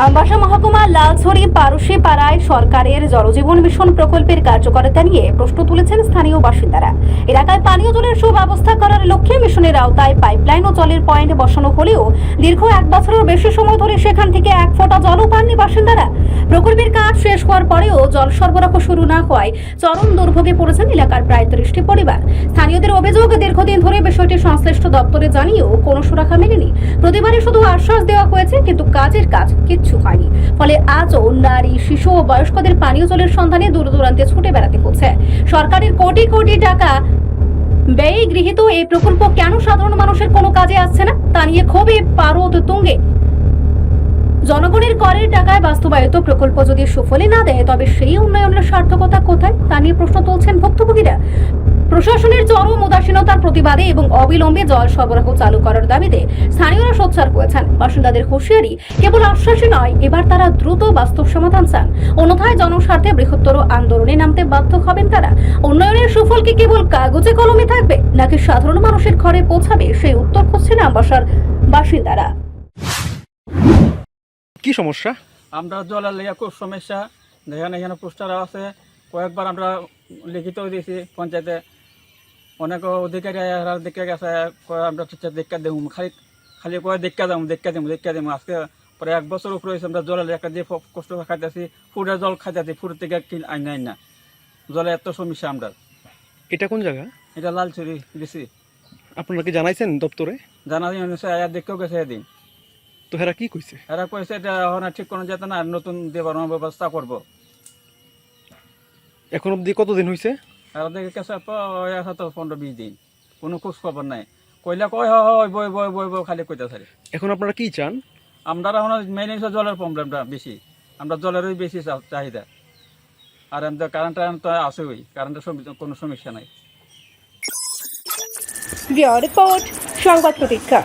আমবাসা মহকুমার লালছড়ি পারুশি পাড়ায় সরকারের জলজীবন মিশন প্রকল্পের কার্যকারিতা নিয়ে প্রশ্ন তুলেছেন স্থানীয় বাসিন্দারা। এলাকায় পানীয় জলের সুব্যবস্থা করার লক্ষ্যে মিশনের আওতায় পাইপলাইন ও জলের পয়েন্ট বসানো হলেও দীর্ঘ 1 বছরের বেশি সময় ধরে সেখান থেকে 1 ফোঁটা জলও পাননি বাসিন্দারা। প্রকল্পের কাজ শেষ হওয়ার পরেও জল সরবরাহ শুরু না হওয়ায় চরম দুর্ভোগে পড়েছেন এলাকার প্রায় 30টি পরিবার। স্থানীয়দের অভিযোগ, দীর্ঘদিন ধরে বিষয়টি সংশ্লিষ্ট দপ্তরে জানিয়েও কোনো সুরাহা মেলেনি। প্রতিবারই শুধু আশ্বাস দেওয়া হয়েছে, কিন্তু কাজের কাজ কিচ্ছু হয়নি। ফলে আজও নারী, শিশু ও বয়স্কদের পানীয় জলের সন্ধানে দূর দূরান্তে ছুটে বেড়াতে হচ্ছে। সরকারের কোটি কোটি টাকা ব্যয়ে গৃহীত এই প্রকল্প কেন সাধারণ মানুষের কোনো কাজে আসছে না, তা নিয়ে ক্ষোভে পারদ তুঙ্গে। জনগণের করের টাকায় বাস্তবায়িত প্রকল্প যদি সুফলই না দেয়, তবে সেই উন্নয়নের সার্থকতা কোথায়, তা নিয়ে প্রশ্ন তুলছেন ভুক্তভোগীরা। প্রশাসনের চরম উদাসীনতার প্রতিবাদে এবং অবিলম্বে জল সরবরাহ চালু করার দাবিতে স্থানীয়রা সোচ্চার হয়েছেন। বাসিন্দাদের হুঁশিয়ারি, কেবল আশ্বাসই নয়, এবার তারা দ্রুত বাস্তব সমাধান চান। অন্যথায় জনস্বার্থে বৃহত্তর আন্দোলনে নামতে বাধ্য হবেন তারা। উন্নয়নের সুফল কি কেবল কাগজে কলমে থাকবে, নাকি সাধারণ মানুষের ঘরে পৌঁছাবে, সেই উত্তর খুঁজছেন আমবাসার বাসিন্দারা। কি সমস্যা? আমরা জলের লেগে খুব সমস্যা। দেখেন এখানে পোস্টার আছে, কয়েকবার আমরা লিখিত দিয়েছি পঞ্চায়েতে, অনেক অধিকারী দেখে গেছে, আমরা দেখা দেবো, খালি খালি কয়ে দেখা দেবো। আজকে প্রায় 1 বছর উপরে হয়েছে আমরা জলের একটা দিয়ে কষ্ট খাইতেছি, ফুটের জল খাইতেছি, ফুট থেকে আইন না, জলে এত সমস্যা আমরা। এটা কোন জায়গা? এটা লালছড়ি দিছি। আপনারা কি জানাইছেন দপ্তরে? জানা দেখেও গেছে এদিন। তো হেরা কি কইছে? এরা কয়েছে এটা এখন ঠিক কোনো যেত না, নতুন দেবার ব্যবস্থা করবো। এখন অবধি কতদিন হয়েছে? এরা দেখে গেছে 15-20 দিন, কোনো খোঁজ খবর নাই। কইলে কয় হয় বই বই বই বই খালি কইতে থাকি। এখন আপনারা কি চান? আমরা এখন মেইন হচ্ছে জলের প্রবলেমটা বেশি, আমরা জলেরই বেশি চাহিদা। আর আমাদের কারেন্ট তো আসেই, কারেন্টের কোনো সমস্যা নাই। রিপোর্ট সংবাদ প্রতীক্ষা।